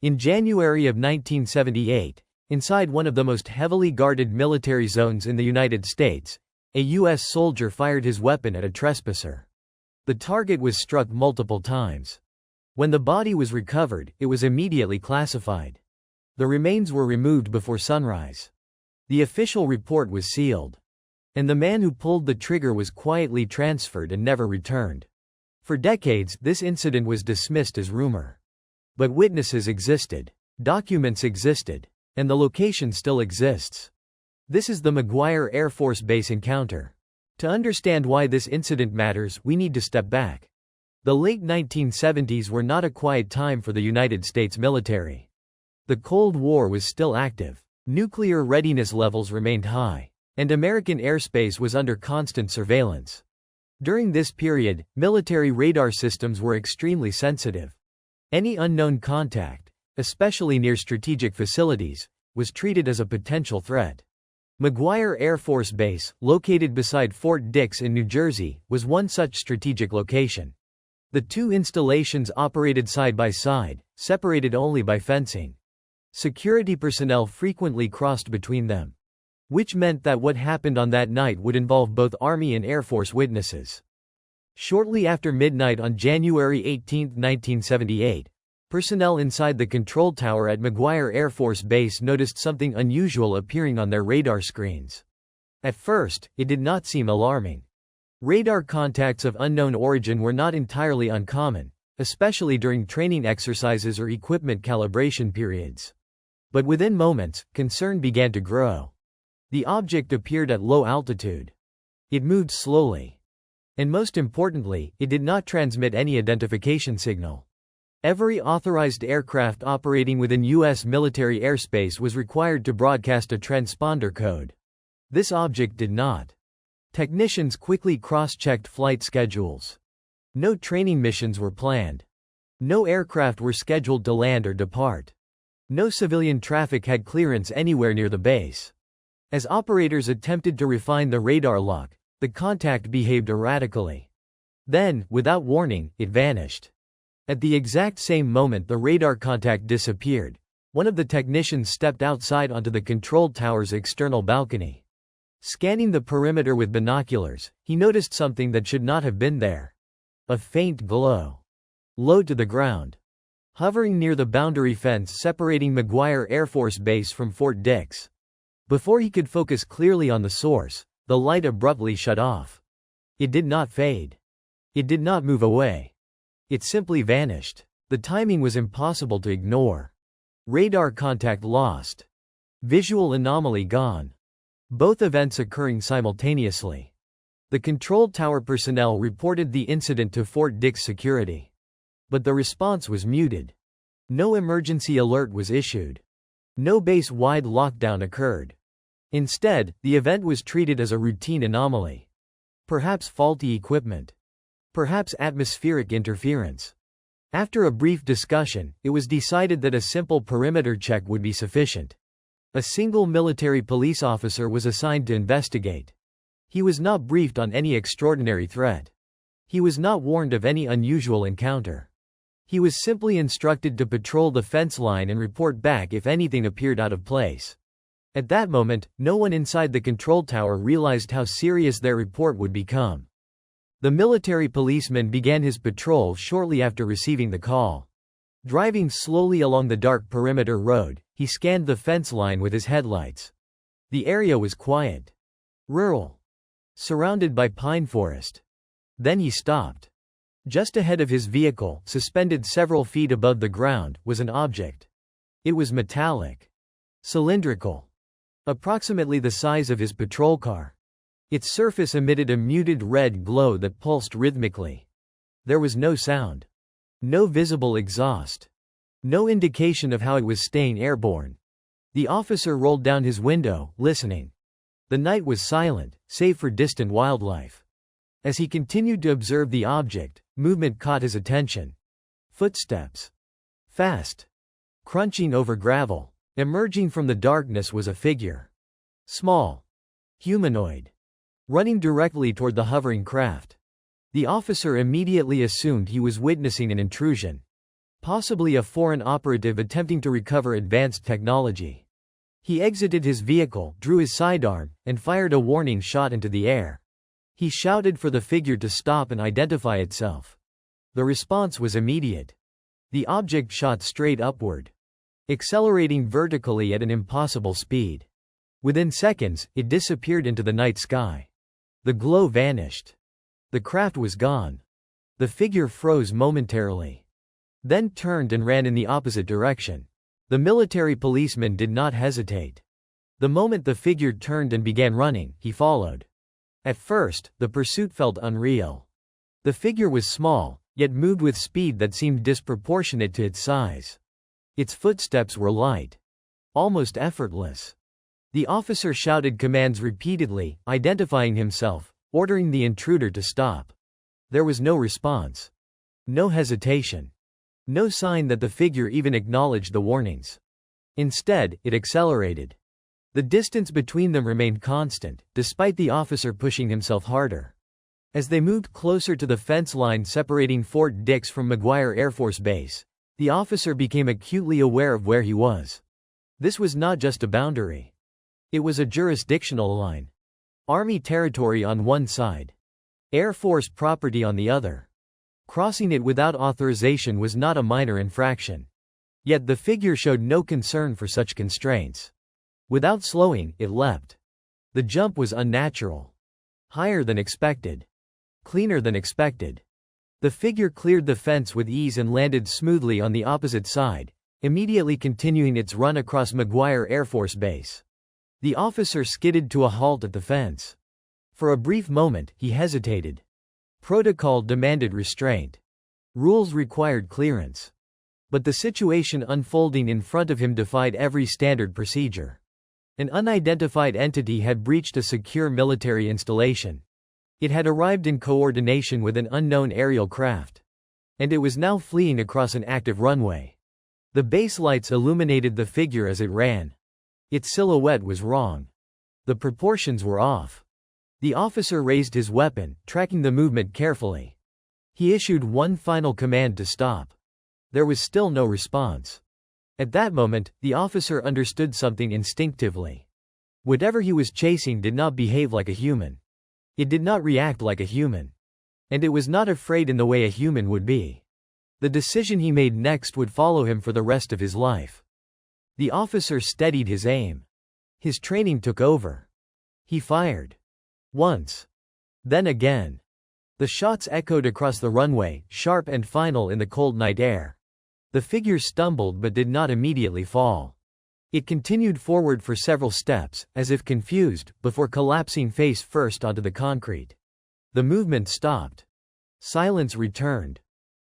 In January of 1978, inside one of the most heavily guarded military zones in the United States, a U.S. soldier fired his weapon at a trespasser. The target was struck multiple times. When the body was recovered, it was immediately classified. The remains were removed before sunrise. The official report was sealed. And the man who pulled the trigger was quietly transferred and never returned. For decades, this incident was dismissed as rumor. But witnesses existed. Documents existed. And the location still exists. This is the Maguire Air Force Base encounter. To understand why this incident matters, we need to step back. The late 1970s were not a quiet time for the United States military. The Cold War was still active. Nuclear readiness levels remained high. And American airspace was under constant surveillance. During this period, military radar systems were extremely sensitive. Any unknown contact, especially near strategic facilities, was treated as a potential threat. Maguire Air Force Base, located beside Fort Dix in New Jersey, was one such strategic location. The two installations operated side by side, separated only by fencing. Security personnel frequently crossed between them, which meant that what happened on that night would involve both Army and Air Force witnesses. Shortly after midnight on January 18, 1978, personnel inside the control tower at Maguire Air Force Base noticed something unusual appearing on their radar screens. At first, it did not seem alarming. Radar contacts of unknown origin were not entirely uncommon, especially during training exercises or equipment calibration periods. But within moments, concern began to grow. The object appeared at low altitude. It moved slowly. And most importantly, it did not transmit any identification signal. Every authorized aircraft operating within U.S. military airspace was required to broadcast a transponder code. This object did not. Technicians quickly cross-checked flight schedules. No training missions were planned. No aircraft were scheduled to land or depart. No civilian traffic had clearance anywhere near the base. As operators attempted to refine the radar lock, the contact behaved erratically. Then, without warning, it vanished. At the exact same moment the radar contact disappeared, one of the technicians stepped outside onto the control tower's external balcony. Scanning the perimeter with binoculars, he noticed something that should not have been there. A faint glow. Low to the ground. Hovering near the boundary fence separating Maguire Air Force Base from Fort Dix. Before he could focus clearly on the source, the light abruptly shut off. It did not fade. It did not move away. It simply vanished. The timing was impossible to ignore. Radar contact lost. Visual anomaly gone. Both events occurring simultaneously. The control tower personnel reported the incident to Fort Dix security. But the response was muted. No emergency alert was issued. No base-wide lockdown occurred. Instead, the event was treated as a routine anomaly. Perhaps faulty equipment. Perhaps atmospheric interference. After a brief discussion, it was decided that a simple perimeter check would be sufficient. A single military police officer was assigned to investigate. He was not briefed on any extraordinary threat. He was not warned of any unusual encounter. He was simply instructed to patrol the fence line and report back if anything appeared out of place. At that moment, no one inside the control tower realized how serious their report would become. The military policeman began his patrol shortly after receiving the call. Driving slowly along the dark perimeter road, he scanned the fence line with his headlights. The area was quiet. Rural. Surrounded by pine forest. Then he stopped. Just ahead of his vehicle, suspended several feet above the ground, was an object. It was metallic. Cylindrical. Approximately the size of his patrol car. Its surface emitted a muted red glow that pulsed rhythmically. There was no sound. No visible exhaust. No indication of how it was staying airborne. The officer rolled down his window, listening. The night was silent, save for distant wildlife. As he continued to observe the object, movement caught his attention. Footsteps. Fast. Crunching over gravel. Emerging from the darkness was a figure. Small. Humanoid. Running directly toward the hovering craft. The officer immediately assumed he was witnessing an intrusion. possibly a foreign operative attempting to recover advanced technology. He exited his vehicle, drew his sidearm, and fired a warning shot into the air. He shouted for the figure to stop and identify itself. The response was immediate. The object shot straight upward, accelerating vertically at an impossible speed. Within seconds, it disappeared into the night sky. The glow vanished. The craft was gone. The figure froze momentarily, then turned and ran in the opposite direction. The military policeman did not hesitate. The moment the figure turned and began running, he followed. At first, the pursuit felt unreal. The figure was small, yet moved with speed that seemed disproportionate to its size. Its footsteps were light, almost effortless. The officer shouted commands repeatedly, identifying himself, ordering the intruder to stop. There was no response. No hesitation. No sign that the figure even acknowledged the warnings. Instead, it accelerated. The distance between them remained constant, despite the officer pushing himself harder. As they moved closer to the fence line separating Fort Dix from Maguire Air Force Base, the officer became acutely aware of where he was. This was not just a boundary. It was a jurisdictional line. Army territory on one side, Air Force property on the other. Crossing it without authorization was not a minor infraction. Yet the figure showed no concern for such constraints. Without slowing, it leapt. The jump was unnatural. Higher than expected. Cleaner than expected. The figure cleared the fence with ease and landed smoothly on the opposite side, immediately continuing its run across Maguire Air Force Base. The officer skidded to a halt at the fence. For a brief moment, he hesitated. Protocol demanded restraint. Rules required clearance. But the situation unfolding in front of him defied every standard procedure. An unidentified entity had breached a secure military installation. It had arrived in coordination with an unknown aerial craft. And it was now fleeing across an active runway. The base lights illuminated the figure as it ran. Its silhouette was wrong. The proportions were off. The officer raised his weapon, tracking the movement carefully. He issued one final command to stop. There was still no response. At that moment, the officer understood something instinctively. Whatever he was chasing did not behave like a human. It did not react like a human. And it was not afraid in the way a human would be. The decision he made next would follow him for the rest of his life. The officer steadied his aim. His training took over. He fired. Once. Then again. The shots echoed across the runway, sharp and final in the cold night air. The figure stumbled but did not immediately fall. It continued forward for several steps, as if confused, before collapsing face first onto the concrete. The movement stopped. Silence returned.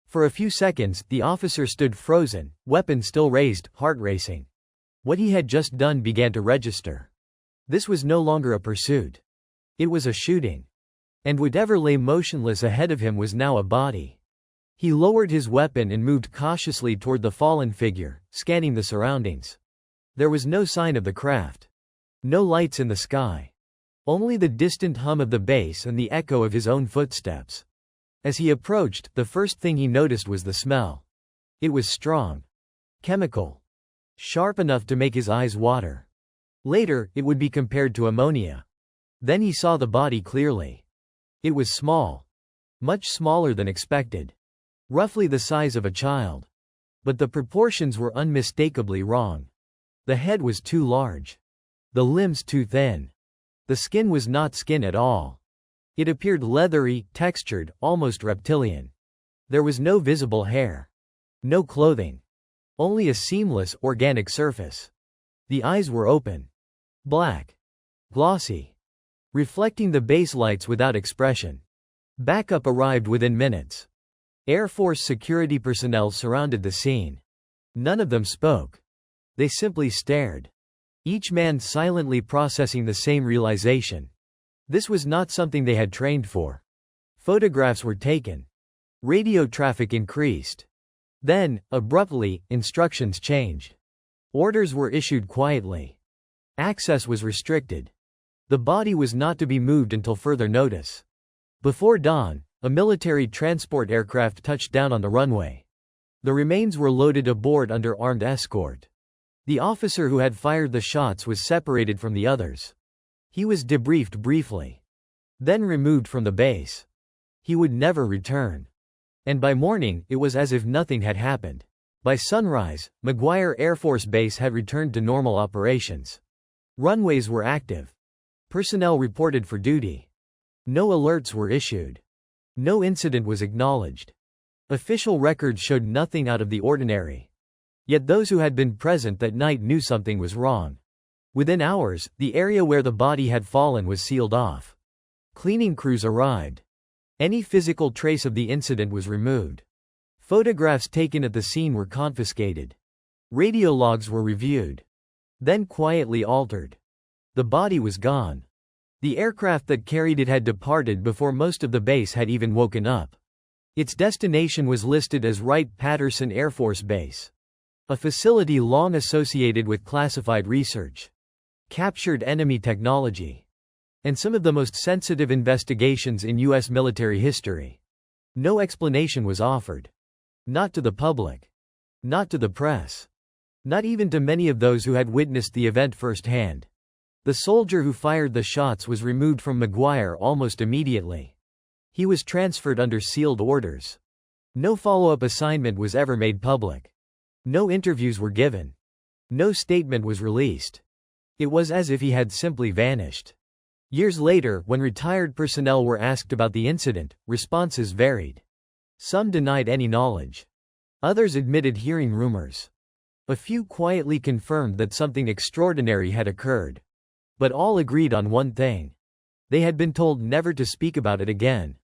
For a few seconds, the officer stood frozen, weapon still raised, heart racing. What he had just done began to register. This was no longer a pursuit. It was a shooting. And whatever lay motionless ahead of him was now a body. He lowered his weapon and moved cautiously toward the fallen figure, scanning the surroundings. There was no sign of the craft. No lights in the sky. Only the distant hum of the base and the echo of his own footsteps. As he approached, the first thing he noticed was the smell. It was strong. Chemical. Sharp enough to make his eyes water. Later, it would be compared to ammonia. Then he saw the body clearly. It was small. Much smaller than expected. Roughly the size of a child. But the proportions were unmistakably wrong. The head was too large. The limbs too thin. The skin was not skin at all. It appeared leathery, textured, almost reptilian. There was no visible hair. No clothing. Only a seamless, organic surface. The eyes were open. Black. Glossy. Reflecting the base lights without expression. Backup arrived within minutes. Air Force security personnel surrounded the scene. None of them spoke. They simply stared. Each man silently processing the same realization. This was not something they had trained for. Photographs were taken. Radio traffic increased. Then, abruptly, instructions changed. Orders were issued quietly. Access was restricted. The body was not to be moved until further notice. Before dawn, a military transport aircraft touched down on the runway. The remains were loaded aboard under armed escort. The officer who had fired the shots was separated from the others. He was debriefed briefly, then removed from the base. He would never return. And by morning, it was as if nothing had happened. By sunrise, Maguire Air Force Base had returned to normal operations. Runways were active. Personnel reported for duty. No alerts were issued. No incident was acknowledged. Official records showed nothing out of the ordinary. Yet those who had been present that night knew something was wrong. Within hours, the area where the body had fallen was sealed off. Cleaning crews arrived. Any physical trace of the incident was removed. Photographs taken at the scene were confiscated. Radio logs were reviewed, then quietly altered. The body was gone. The aircraft that carried it had departed before most of the base had even woken up. Its destination was listed as Wright-Patterson Air Force Base, a facility long associated with classified research, captured enemy technology, and some of the most sensitive investigations in U.S. military history. No explanation was offered. Not to the public. Not to the press. Not even to many of those who had witnessed the event firsthand. The soldier who fired the shots was removed from Maguire almost immediately. He was transferred under sealed orders. No follow-up assignment was ever made public. No interviews were given. No statement was released. It was as if he had simply vanished. Years later, when retired personnel were asked about the incident, responses varied. Some denied any knowledge. Others admitted hearing rumors. A few quietly confirmed that something extraordinary had occurred. But all agreed on one thing. They had been told never to speak about it again.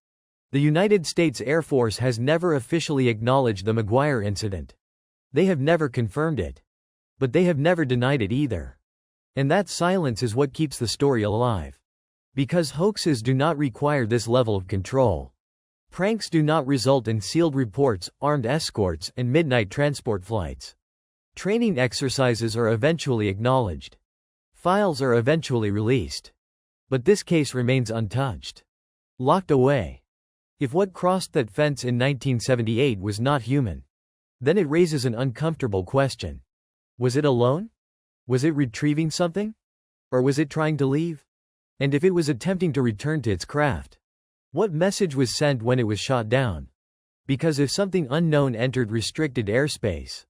The United States Air Force has never officially acknowledged the Maguire incident. They have never confirmed it. But they have never denied it either. And that silence is what keeps the story alive. Because hoaxes do not require this level of control. Pranks do not result in sealed reports, armed escorts, and midnight transport flights. Training exercises are eventually acknowledged. Files are eventually released. But this case remains untouched. Locked away. If what crossed that fence in 1978 was not human, then it raises an uncomfortable question. Was it alone? Was it retrieving something? Or was it trying to leave? And if it was attempting to return to its craft, what message was sent when it was shot down? Because if something unknown entered restricted airspace,